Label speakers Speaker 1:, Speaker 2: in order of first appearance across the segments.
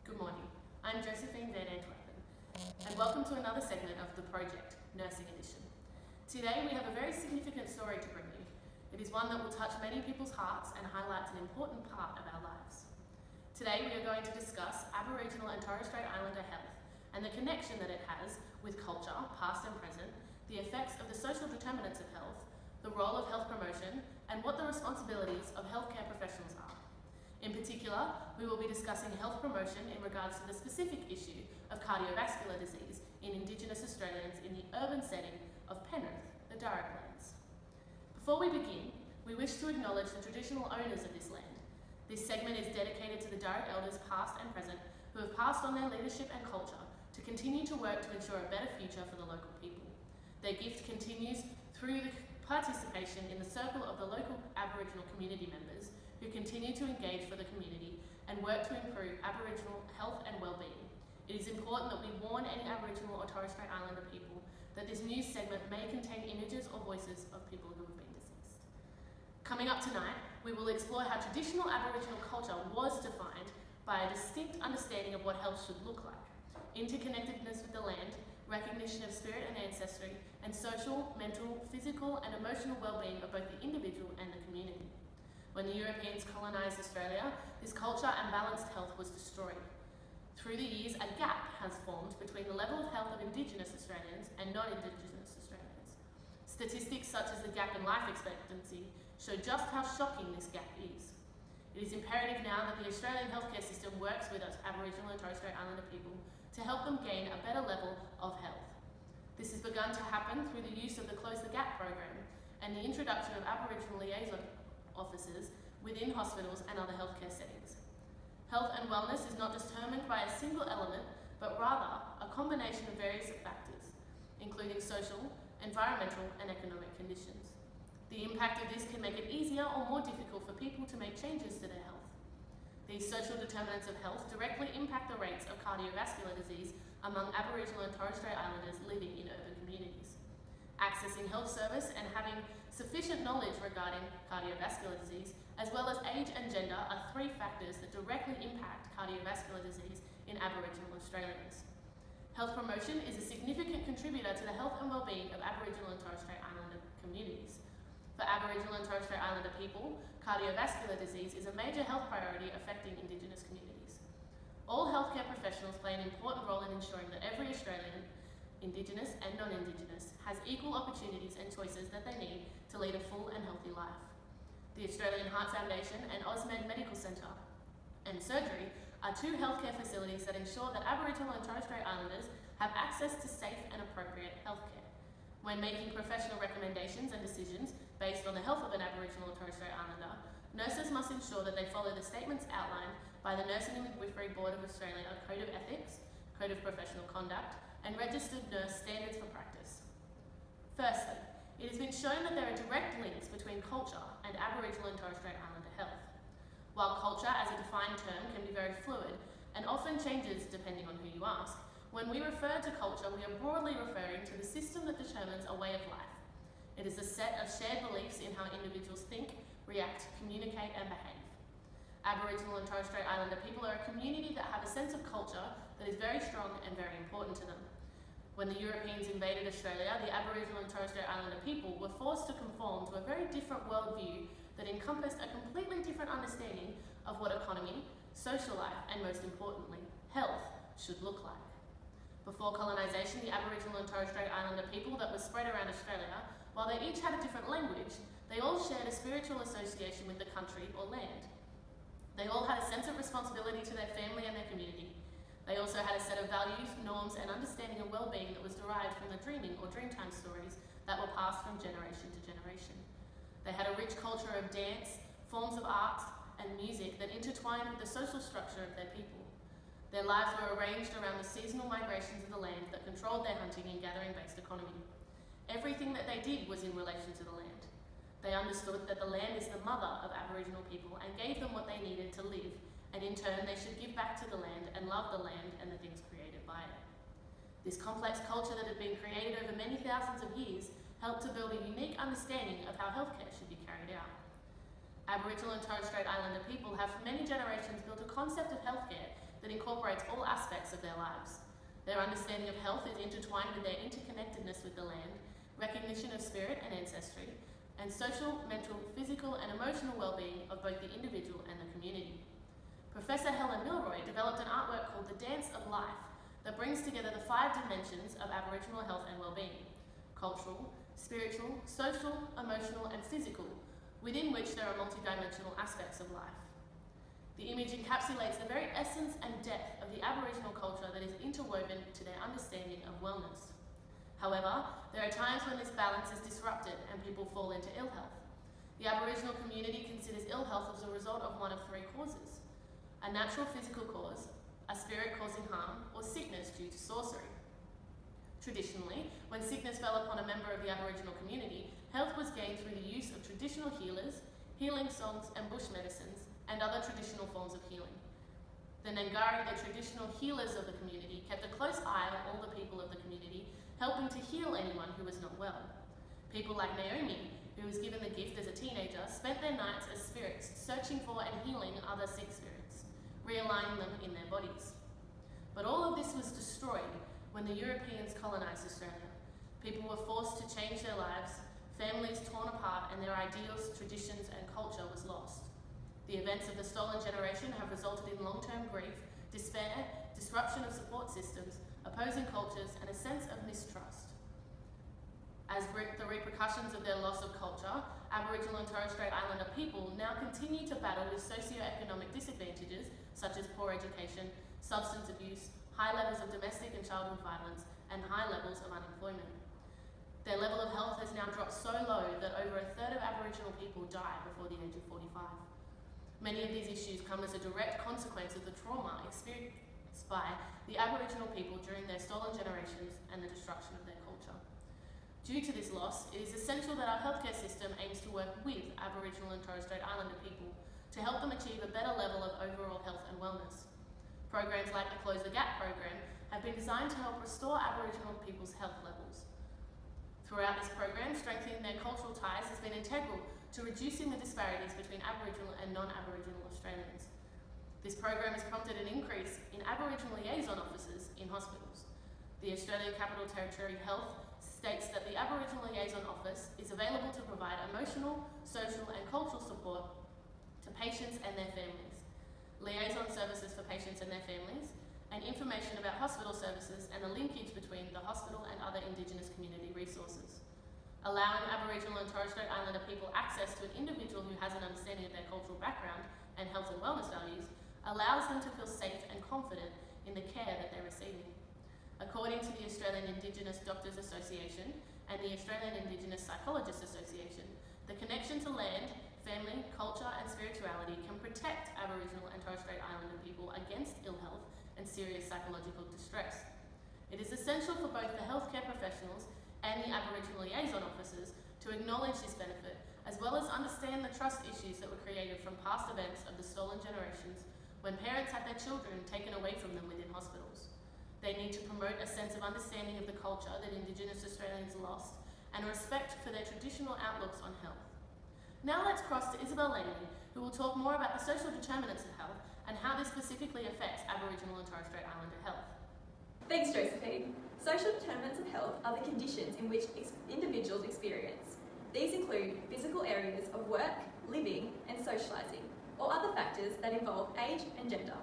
Speaker 1: Good morning, I'm Josephine Van Antwerpen, and welcome to another segment of the project, Nursing Edition. Today we have a very significant story to bring you. It is one that will touch many people's hearts and highlights an important part of our lives. Today we are going to discuss Aboriginal and Torres Strait Islander health and the connection that it has with culture, past and present, the effects of the social determinants of health, the role of health promotion, and what the responsibilities of healthcare professionals are. In particular, we will be discussing health promotion in regards to the specific issue of cardiovascular disease in Indigenous Australians in the urban setting of Penrith, the Darug lands. Before we begin, we wish to acknowledge the traditional owners of this land. This segment is dedicated to the Darug elders past and present who have passed on their leadership and culture to continue to work to ensure a better future for the local people. Their gift continues through the participation in the circle of the local Aboriginal community members who continue to engage for the community and work to improve Aboriginal health and well-being. It is important that we warn any Aboriginal or Torres Strait Islander people that this news segment may contain images or voices of people who have been deceased. Coming up tonight, we will explore how traditional Aboriginal culture was defined by a distinct understanding of what health should look like, interconnectedness with the land, recognition of spirit and ancestry, and social, mental, physical, and emotional well-being of both the individual and the community. When the Europeans colonised Australia, this culture and balanced health was destroyed. Through the years, a gap has formed between the level of health of Indigenous Australians and non-Indigenous Australians. Statistics such as the gap in life expectancy show just how shocking this gap is. It is imperative now that the Australian healthcare system works with us Aboriginal and Torres Strait Islander people to help them gain a better level of health. This has begun to happen through the use of the Close the Gap program and the introduction of Aboriginal liaison officers within hospitals and other healthcare settings. Health and wellness is not determined by a single element, but rather a combination of various factors, including social, environmental, and economic conditions. The impact of this can make it easier or more difficult for people to make changes to their health. These social determinants of health directly impact the rates of cardiovascular disease among Aboriginal and Torres Strait Islanders living in urban communities. Accessing health service and having sufficient knowledge regarding cardiovascular disease, as well as age and gender, are three factors that directly impact cardiovascular disease in Aboriginal Australians. Health promotion is a significant contributor to the health and well-being of Aboriginal and Torres Strait Islander communities. For Aboriginal and Torres Strait Islander people, cardiovascular disease is a major health priority affecting Indigenous communities. All healthcare professionals play an important role in ensuring that every Australian, Indigenous and non-Indigenous, has equal opportunities and choices that they need to lead a full and healthy life. The Australian Heart Foundation and AusMed Medical Centre and Surgery are two healthcare facilities that ensure that Aboriginal and Torres Strait Islanders have access to safe and appropriate healthcare. When making professional recommendations and decisions based on the health of an Aboriginal or Torres Strait Islander, nurses must ensure that they follow the statements outlined by the Nursing and Midwifery Board of Australia Code of Ethics, Code of Professional Conduct, and Registered Nurse Standards for Practice. Firstly, it has been shown that there are direct links between culture and Aboriginal and Torres Strait Islander health. While culture as a defined term can be very fluid and often changes depending on who you ask, when we refer to culture, we are broadly referring to the system that determines a way of life. It is a set of shared beliefs in how individuals think, react, communicate, and behave. Aboriginal and Torres Strait Islander people are a community that have a sense of culture that is very strong and very important to them. When the Europeans invaded Australia, the Aboriginal and Torres Strait Islander people were forced to conform to a very different worldview that encompassed a completely different understanding of what economy, social life, and most importantly, health should look like. Before colonisation, the Aboriginal and Torres Strait Islander people that were spread around Australia, while they each had a different language, they all shared a spiritual association with the country or land. They all had a sense of responsibility to their family and their community. They also had a set of values, norms, and understanding of well-being that was derived from the dreaming or dreamtime stories that were passed from generation to generation. They had a rich culture of dance, forms of art, and music that intertwined with the social structure of their people. Their lives were arranged around the seasonal migrations of the land that controlled their hunting and gathering-based economy. Everything that they did was in relation to the land. They understood that the land is the mother of Aboriginal people and gave them what they needed to live, and in turn they should give back to the land and love the land and the things created by it. This complex culture that had been created over many thousands of years helped to build a unique understanding of how healthcare should be carried out. Aboriginal and Torres Strait Islander people have for many generations built a concept of healthcare that incorporates incorporates all aspects of their lives. Their understanding of health is intertwined with their interconnectedness with the land, recognition of spirit and ancestry, and social, mental, physical and emotional well-being of both the individual and the community. Professor Helen Milroy developed an artwork called The Dance of Life that brings together the 5 dimensions of Aboriginal health and well-being: cultural, spiritual, social, emotional and physical, within which there are multidimensional aspects of life. The image encapsulates the very essence and depth of the Aboriginal culture that is interwoven to their understanding of wellness. However, there are times when this balance is disrupted and people fall into ill health. The Aboriginal community considers ill health as a result of one of 3 causes: a natural physical cause, a spirit causing harm, or sickness due to sorcery. Traditionally, when sickness fell upon a member of the Aboriginal community, health was gained through the use of traditional healers, healing songs and bush medicines, and other traditional forms of healing. The Ngari, the traditional healers of the community, kept a close eye on all the people of the community, helping to heal anyone who was not well. People like Naomi, who was given the gift as a teenager, spent their nights as spirits, searching for and healing other sick spirits, realigning them in their bodies. But all of this was destroyed when the Europeans colonised Australia. People were forced to change their lives, families torn apart, and their ideals, traditions and culture was lost. The events of the stolen generation have resulted in long-term grief, despair, disruption of support systems, opposing cultures, and a sense of mistrust. As the repercussions of their loss of culture, Aboriginal and Torres Strait Islander people now continue to battle with socio-economic disadvantages such as poor education, substance abuse, high levels of domestic and childhood violence, and high levels of unemployment. Their level of health has now dropped so low that over a third of Aboriginal people die before the age of 45. Many of these issues come as a direct consequence of the trauma experienced by the Aboriginal people during their stolen generations and the destruction of their culture. Due to this loss, it is essential that our healthcare system aims to work with Aboriginal and Torres Strait Islander people to help them achieve a better level of overall health and wellness. Programs like the Close the Gap program have been designed to help restore Aboriginal people's health levels. Throughout this program, strengthening their cultural ties has been integral to reducing the disparities between Aboriginal and non-Aboriginal Australians. This program has prompted an increase in Aboriginal liaison officers in hospitals. The Australian Capital Territory Health states that the Aboriginal Liaison Office is available to provide emotional, social and cultural support to patients and their families, liaison services for patients and their families, and information about hospital services and the linkage between the hospital and other Indigenous community resources. Allowing Aboriginal and Torres Strait Islander people access to an individual who has an understanding of their cultural background and health and wellness values allows them to feel safe and confident in the care that they're receiving. According to the Australian Indigenous Doctors Association and the Australian Indigenous Psychologists Association, the connection to land, family, culture and spirituality can protect Aboriginal and Torres Strait Islander people against ill health and serious psychological distress. It is essential for both the healthcare professionals and the Aboriginal liaison officers to acknowledge this benefit, as well as understand the trust issues that were created from past events of the stolen generations when parents had their children taken away from them within hospitals. They need to promote a sense of understanding of the culture that Indigenous Australians lost and respect for their traditional outlooks on health. Now let's cross to Isabel Langley, who will talk more about the social determinants of health and how this specifically affects Aboriginal and Torres Strait Islander health.
Speaker 2: Thanks, Josephine. Social determinants of health are the conditions in which individuals experience. These include physical areas of work, living and socialising, or other factors that involve age and gender.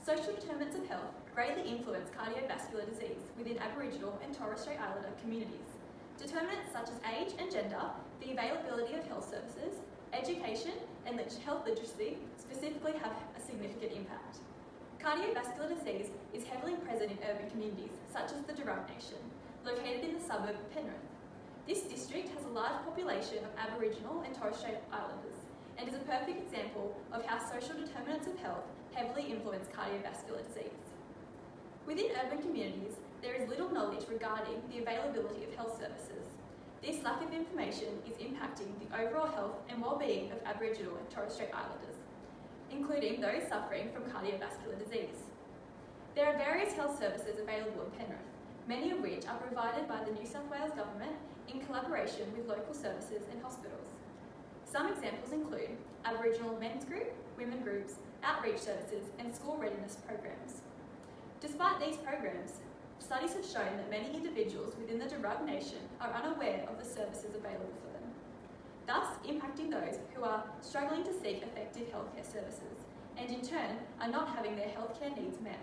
Speaker 2: Social determinants of health greatly influence cardiovascular disease within Aboriginal and Torres Strait Islander communities. Determinants such as age and gender, the availability of health services, education and health literacy specifically have a significant impact. Cardiovascular disease is heavily present in urban communities such as the Darug Nation, located in the suburb of Penrith. This district has a large population of Aboriginal and Torres Strait Islanders and is a perfect example of how social determinants of health heavily influence cardiovascular disease. Within urban communities, there is little knowledge regarding the availability of health services. This lack of information is impacting the overall health and well-being of Aboriginal and Torres Strait Islanders, including those suffering from cardiovascular disease. There are various health services available in Penrith, many of which are provided by the New South Wales Government in collaboration with local services and hospitals. Some examples include Aboriginal men's group, women groups, outreach services and school readiness programs. Despite these programs, studies have shown that many individuals within the Darug Nation are unaware of the services available for them, thus impacting those who are struggling to seek effective healthcare services and in turn are not having their healthcare needs met.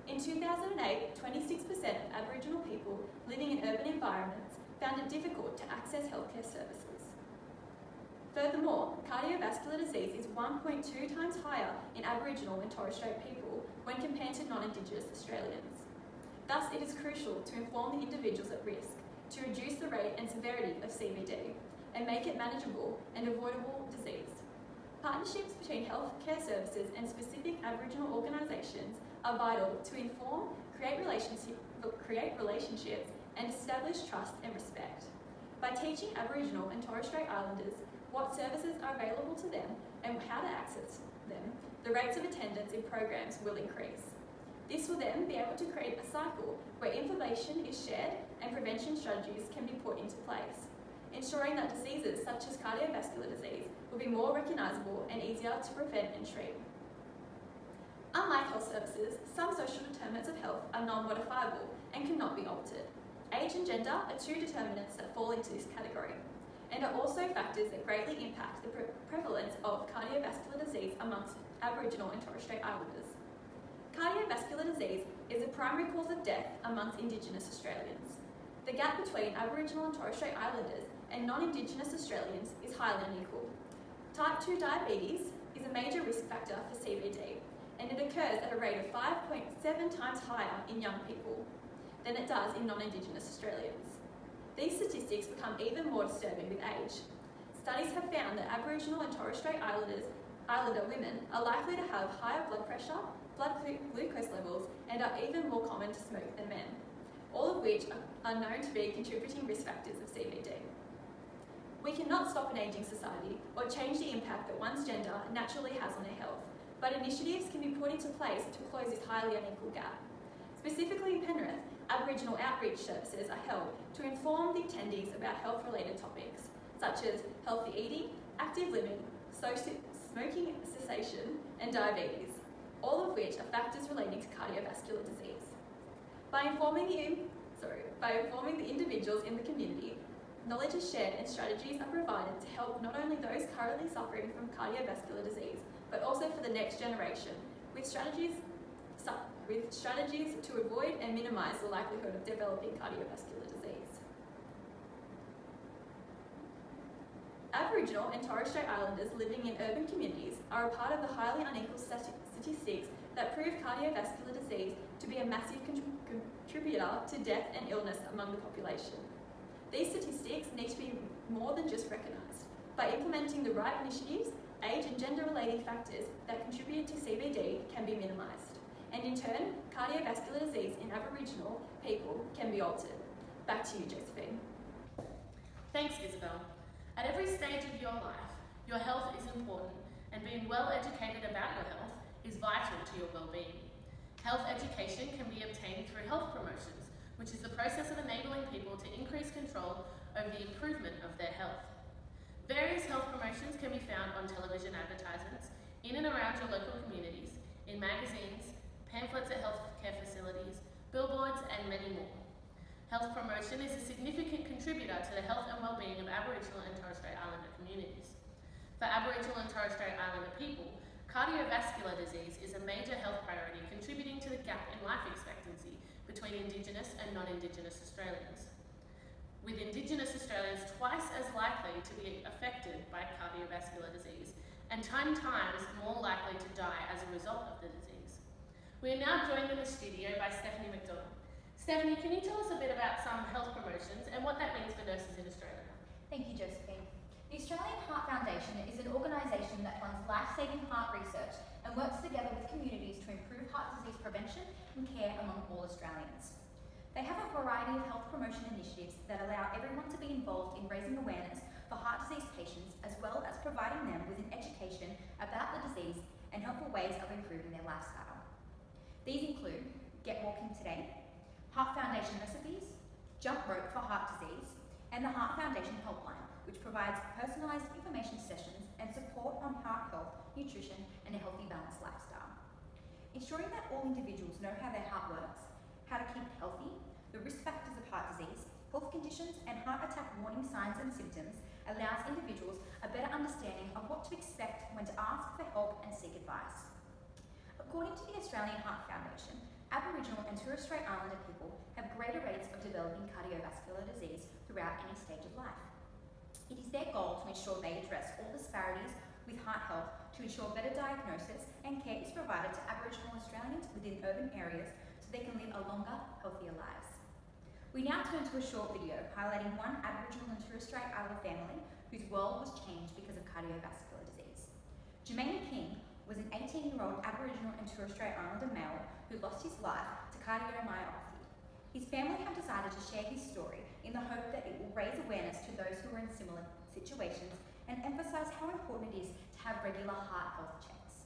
Speaker 2: In 2008, 26% of Aboriginal people living in urban environments found it difficult to access healthcare services. Furthermore, cardiovascular disease is 1.2 times higher in Aboriginal and Torres Strait people when compared to non-Indigenous Australians. Thus, it is crucial to inform the individuals at risk to reduce the rate and severity of CVD and make it manageable and avoidable disease. Partnerships between healthcare services and specific Aboriginal organisations are vital to inform, create relationships and establish trust and respect. By teaching Aboriginal and Torres Strait Islanders what services are available to them and how to access them, the rates of attendance in programs will increase. This will then be able to create a cycle where information is shared and prevention strategies can be put into place, ensuring that diseases such as cardiovascular disease will be more recognisable and easier to prevent and treat. Unlike health services, some social determinants of health are non-modifiable and cannot be altered. Age and gender are two determinants that fall into this category, and are also factors that greatly impact the prevalence of cardiovascular disease amongst Aboriginal and Torres Strait Islanders. Cardiovascular disease is the primary cause of death amongst Indigenous Australians. The gap between Aboriginal and Torres Strait Islanders and non-Indigenous Australians is highly unequal. Type 2 diabetes is a major risk factor for CVD, and it occurs at a rate of 5.7 times higher in young people than it does in non-Indigenous Australians. These statistics become even more disturbing with age. Studies have found that Aboriginal and Torres Strait Islander women are likely to have higher blood pressure, blood glucose levels, and are even more common to smoke than men, all of which are known to be contributing risk factors of CVD. We cannot stop an ageing society or change the impact that one's gender naturally has on their health, but initiatives can be put into place to close this highly unequal gap. Specifically in Penrith, Aboriginal outreach services are held to inform the attendees about health-related topics, such as healthy eating, active living, smoking cessation, and diabetes, all of which are factors relating to cardiovascular disease. By informing the individuals in the community, knowledge is shared and strategies are provided to help not only those currently suffering from cardiovascular disease, but also for the next generation, with strategies to avoid and minimise the likelihood of developing cardiovascular disease. Aboriginal and Torres Strait Islanders living in urban communities are a part of the highly unequal statistics that prove cardiovascular disease to be a massive contributor to death and illness among the population. These statistics need to be more than just recognised. By implementing the right initiatives, age and gender-related factors that contribute to CVD can be minimised, and in turn, cardiovascular disease in Aboriginal people can be altered. Back to you, Josephine.
Speaker 1: Thanks, Isabel. At every stage of your life, your health is important, and being well educated about your health is vital to your well-being. Health education can be obtained through health promotions, which is the process of enabling people to increase control over the improvement of their health. Various health promotions can be found on television advertisements, in and around your local communities, in magazines, pamphlets at healthcare facilities, billboards, and many more. Health promotion is a significant contributor to the health and well-being of Aboriginal and Torres Strait Islander communities. For Aboriginal and Torres Strait Islander people, cardiovascular disease is a major health priority contributing to the gap in life expectancy between Indigenous and non-Indigenous Australians, with Indigenous Australians twice as likely to be affected by cardiovascular disease and 10 times more likely to die as a result of the disease. We are now joined in the studio by Stephanie McDonald. Stephanie, can you tell us a bit about some health promotions and what that means for nurses in Australia?
Speaker 3: Thank you, Josephine. The Australian Heart Foundation is an organisation that funds life-saving heart research and works together with communities to improve heart disease prevention and care among all Australians. They have a variety of health promotion initiatives that allow everyone to be involved in raising awareness for heart disease patients, as well as providing them with an education about the disease and helpful ways of improving their lifestyle. These include Get Walking Today, Heart Foundation Recipes, Jump Rope for Heart Disease, and the Heart Foundation Helpline, which provides personalised information sessions and support on heart health, nutrition, and a healthy, balanced lifestyle. ensuring that all individuals know how their heart works, how to keep healthy, the risk factors of heart disease, health conditions, and heart attack warning signs and symptoms allows individuals a better understanding of what to expect when to ask for help and seek advice. According to the Australian Heart Foundation, Aboriginal and Torres Strait Islander people have greater rates of developing cardiovascular disease throughout any stage of life. It is their goal to ensure they address all disparities with heart health to ensure better diagnosis and care is provided to Aboriginal Australians within urban areas so they can live a longer, healthier lives. We now turn to a short video highlighting one Aboriginal and Torres Strait Islander family whose world was changed because of cardiovascular disease. Jermaine King was an 18-year-old Aboriginal and Torres Strait Islander male who lost his life to cardiomyopathy. His family have decided to share his story in the hope that it will raise awareness to those who are in similar situations and emphasise how important it is to have regular heart health checks.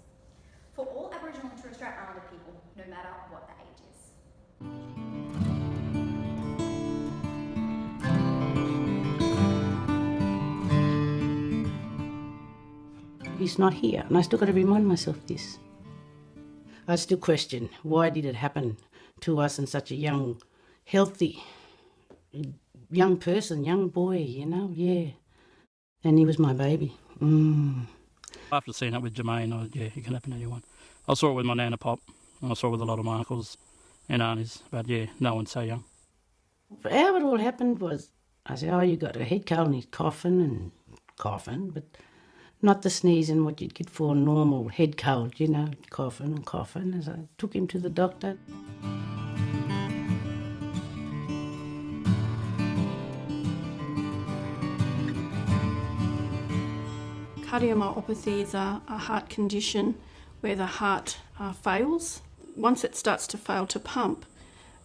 Speaker 3: For all Aboriginal and Torres Strait Islander people, no matter what the age is.
Speaker 4: He's not here, and I still got to remind myself this. I still question, why did it happen to us in such a young, healthy, young person, young boy, yeah. And he was my baby.
Speaker 5: After seeing it with Jermaine, it can happen to anyone. I saw it with my nana pop, and I saw it with a lot of my uncles and aunties, but yeah, no one's so young.
Speaker 4: How it all happened was, I said, you got a head cold and he's coughing, but not the sneezing what you'd get for a normal head cold, coughing. As I took him to the doctor.
Speaker 6: Cardiomyopathy is a heart condition where the heart fails. Once it starts to fail to pump,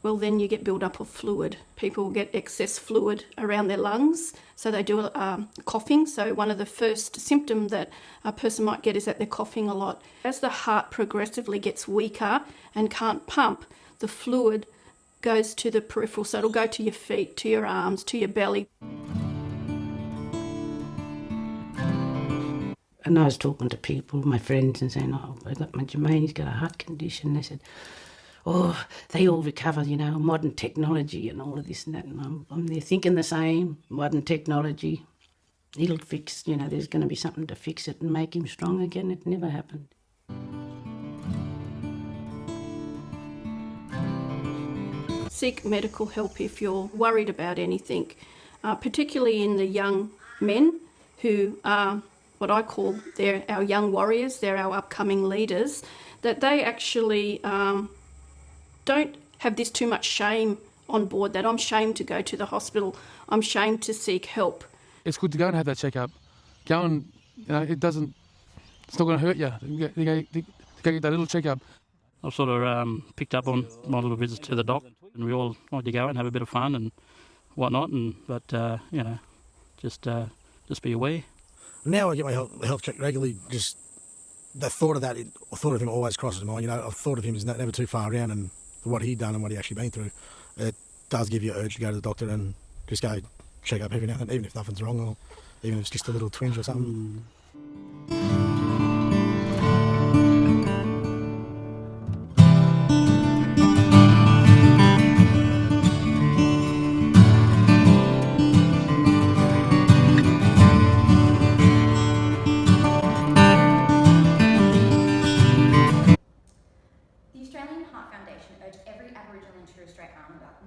Speaker 6: well, then you get build-up of fluid. People get excess fluid around their lungs, so they do coughing. So one of the first symptoms that a person might get is that they're coughing a lot. As the heart progressively gets weaker and can't pump, the fluid goes to the peripheral, so it'll go to your feet, to your arms, to your belly.
Speaker 4: And I was talking to people, my friends, and saying, I got my Jermaine, he's got a heart condition. They said, they all recover, modern technology and all of this and that. And I'm there thinking the same, modern technology. It'll fix, there's going to be something to fix it and make him strong again. It never happened.
Speaker 6: Seek medical help if you're worried about anything, particularly in the young men who are what I call they're our young warriors, they're our upcoming leaders, that they actually don't have this too much shame on board, that I'm shamed to go to the hospital, I'm shamed to seek help.
Speaker 7: It's good to go and have that checkup. Go and, it's not going to hurt you. You go get that little checkup.
Speaker 5: I've sort of picked up on my little visits to the doc, and we all like to go and have a bit of fun and whatnot, but just be aware.
Speaker 8: Now I get my health checked regularly. Just the thought of him always crosses my mind. I've thought of him as never too far around, and what he'd done and what he actually been through, it does give you an urge to go to the doctor and just go check up every now and then, even if nothing's wrong, or even if it's just a little twinge or something.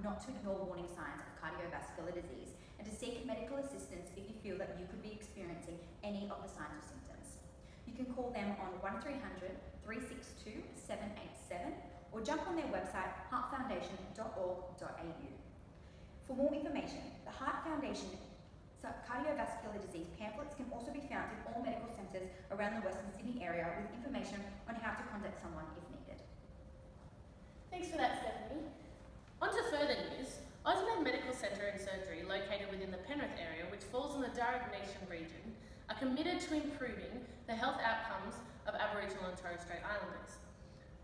Speaker 3: Not to ignore warning signs of cardiovascular disease and to seek medical assistance if you feel that you could be experiencing any of the signs or symptoms. You can call them on 1300 362 787 or jump on their website heartfoundation.org.au. For more information, the Heart Foundation cardiovascular disease pamphlets can also be found in all medical centres around the Western Sydney area with information on how to contact someone if needed.
Speaker 1: Thanks for that, Stephanie. On to further news. Osmed Medical Centre and Surgery, located within the Penrith area, which falls in the Darug Nation region, are committed to improving the health outcomes of Aboriginal and Torres Strait Islanders.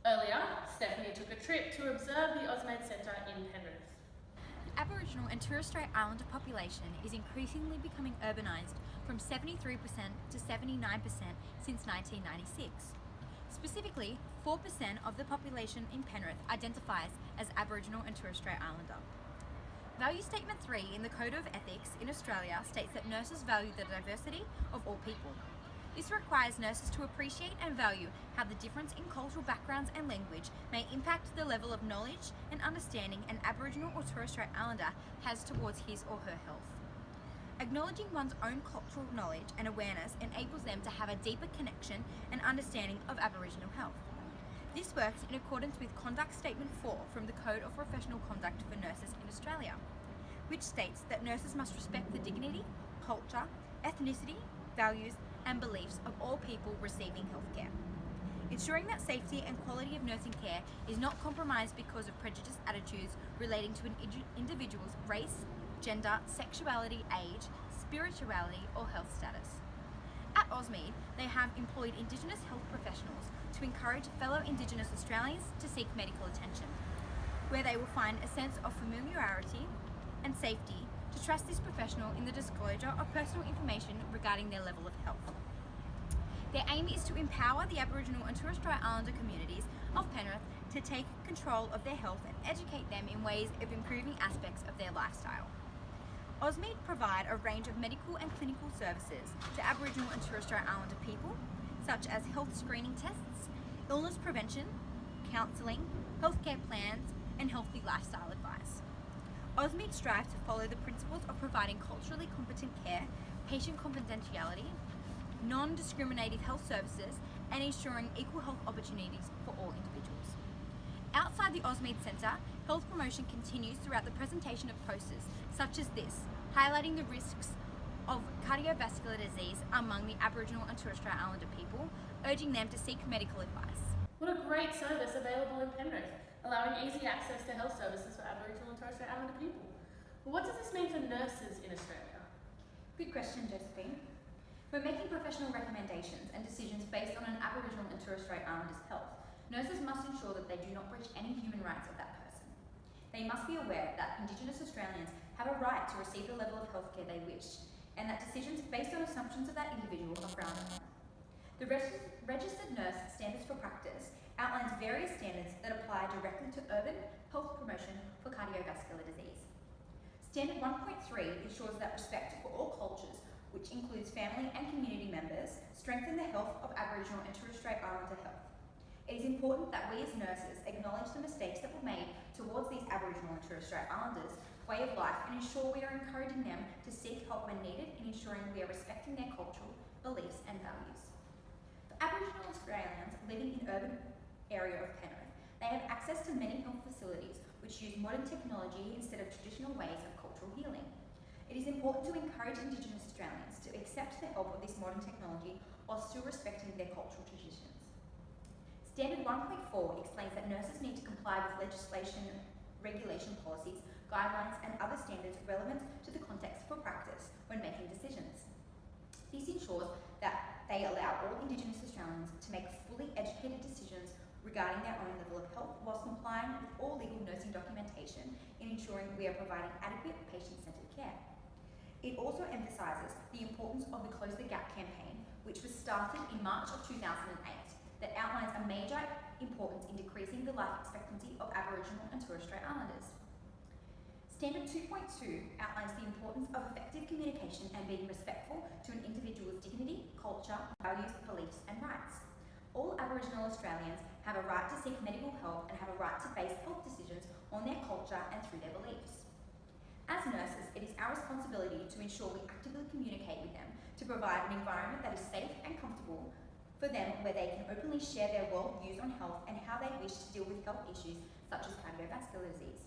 Speaker 1: Earlier, Stephanie took a trip to observe the Osmed Centre in Penrith.
Speaker 3: The Aboriginal and Torres Strait Islander population is increasingly becoming urbanised from 73% to 79% since 1996. Specifically, 4% of the population in Penrith identifies as Aboriginal and Torres Strait Islander. Value Statement 3 in the Code of Ethics in Australia states that nurses value the diversity of all people. This requires nurses to appreciate and value how the difference in cultural backgrounds and language may impact the level of knowledge and understanding an Aboriginal or Torres Strait Islander has towards his or her health. Acknowledging one's own cultural knowledge and awareness enables them to have a deeper connection and understanding of Aboriginal health. This works in accordance with Conduct Statement 4 from the Code of Professional Conduct for Nurses in Australia, which states that nurses must respect the dignity, culture, ethnicity, values, and beliefs of all people receiving healthcare. Ensuring that safety and quality of nursing care is not compromised because of prejudiced attitudes relating to an individual's race, gender, sexuality, age, spirituality, or health status. At Ausmead, they have employed Indigenous health professionals to encourage fellow Indigenous Australians to seek medical attention, where they will find a sense of familiarity and safety to trust this professional in the disclosure of personal information regarding their level of health. Their aim is to empower the Aboriginal and Torres Strait Islander communities of Penrith to take control of their health and educate them in ways of improving aspects of their lifestyle. Ausmead provide a range of medical and clinical services to Aboriginal and Torres Strait Islander people, such as health screening tests, illness prevention, counselling, healthcare plans, and healthy lifestyle advice. Ausmead strive to follow the principles of providing culturally competent care, patient confidentiality, non-discriminative health services, and ensuring equal health opportunities for all individuals. Outside the Ausmead Centre, health promotion continues throughout the presentation of posters such as this, highlighting the risks of cardiovascular disease among the Aboriginal and Torres Strait Islander people, urging them to seek medical advice.
Speaker 1: What a great service available in Penrith, allowing easy access to health services for Aboriginal and Torres Strait Islander people. But what does this mean for nurses in Australia?
Speaker 3: Good question, Josephine. When making professional recommendations and decisions based on an Aboriginal and Torres Strait Islander's health, nurses must ensure that they do not breach any human rights of that person. They must be aware that Indigenous Australians have a right to receive the level of healthcare they wish, and that decisions based on assumptions of that individual are frowned upon. The Registered Nurse Standards for Practice outlines various standards that apply directly to urban health promotion for cardiovascular disease. Standard 1.3 ensures that respect for all cultures, which includes family and community members, strengthen the health of Aboriginal and Torres Strait Islander health. It is important that we as nurses acknowledge the mistakes that were made towards these Aboriginal and Torres Strait Islanders' way of life and ensure we are encouraging them to seek help when needed and ensuring we are respecting their cultural beliefs and values. For Aboriginal Australians living in urban area of Penrith, they have access to many health facilities which use modern technology instead of traditional ways of cultural healing. It is important to encourage Indigenous Australians to accept the help of this modern technology while still respecting their cultural traditions. Standard 1.4 explains that nurses need to comply with legislation, regulation policies, guidelines and other standards relevant to the context for practice when making decisions. This ensures that they allow all Indigenous Australians to make fully educated decisions regarding their own level of health whilst complying with all legal nursing documentation in ensuring we are providing adequate patient-centred care. It also emphasises the importance of the Close the Gap campaign, which was started in March of 2008, that outlines a major importance in decreasing the life expectancy of Aboriginal and Torres Strait Islanders. Standard 2.2 outlines the importance of effective communication and being respectful to an individual's dignity, culture, values, beliefs and rights. All Aboriginal Australians have a right to seek medical help and have a right to base health decisions on their culture and through their beliefs. As nurses, it is our responsibility to ensure we actively communicate with them to provide an environment that is safe and comfortable for them where they can openly share their world views on health and how they wish to deal with health issues such as cardiovascular disease.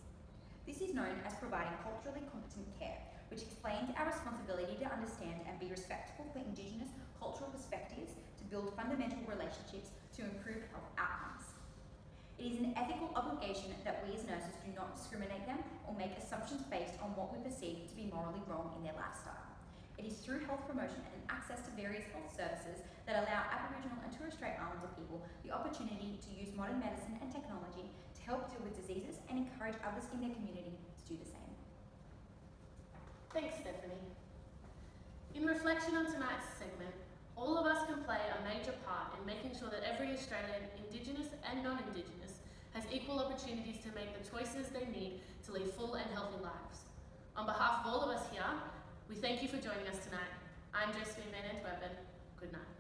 Speaker 3: This is known as providing culturally competent care, which explains our responsibility to understand and be respectful for Indigenous cultural perspectives to build fundamental relationships to improve health outcomes. It is an ethical obligation that we as nurses do not discriminate them or make assumptions based on what we perceive to be morally wrong in their lifestyle. It is through health promotion and access to various health services that allow Aboriginal and Torres Strait Islander people the opportunity to use modern medicine and technology to help deal with diseases and encourage others in their community to do the same.
Speaker 1: Thanks, Stephanie. In reflection on tonight's segment, All of us can play a major part in making sure that every Australian, Indigenous and non-Indigenous, has equal opportunities to make the choices they need to lead full and healthy lives. On behalf of all of us here, we thank you for joining us tonight. I'm Josephine Van Antwerpen. Good night.